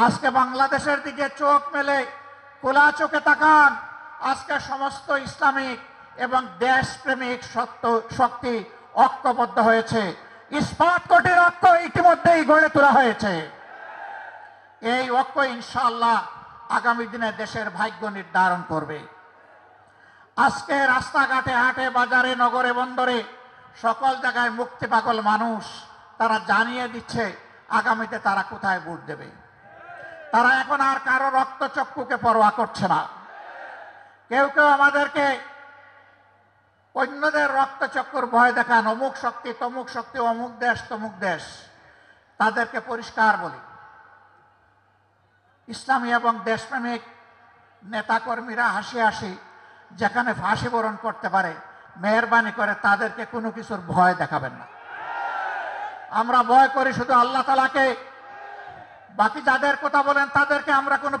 আজকে বাংলাদেশের দিকে চোখ মেলে খোলা চোখে তাকান। আজকে সমস্ত ইসলামিক এবং দেশপ্রেমিক শক্তি ঐক্যবদ্ধ হয়েছে। ইস্পাত কোটির ঐক্য ইতিমধ্যেই গড়ে তোলা হয়েছে। এই ঐক্য ইনশাআল্লাহ আগামী দিনে দেশের ভাগ্য নির্ধারণ করবে। আজকে রাস্তাঘাটে, হাটে, বাজারে, নগরে, বন্দরে সকল জায়গায় মুক্তি পাগল মানুষ তারা জানিয়ে দিচ্ছে আগামীতে তারা কোথায় ভোট দেবে। তারা এখন আর কারো রক্তচক্ষুকে পরোয়া করছে না। কেউ কেউ আমাদেরকে অন্যদের রক্তচক্ষুর ভয় দেখান, অমুক শক্তি, তমুক শক্তি, অমুক দেশ, তমুক দেশ। তাদেরকে পরিষ্কার বলি, ইসলামী এবং দেশপ্রেমিক নেতাকর্মীরা হাসি হাসি যেখানে ফাঁসি বরণ করতে পারে, মেহরবানি করে তাদেরকে কোনো কিছুর ভয় দেখাবেন না। আমরা ভয় করি শুধু আল্লাহ তাআলাকে। বাকি যাদের কথা বলেন তাদেরকে আমরা কোনো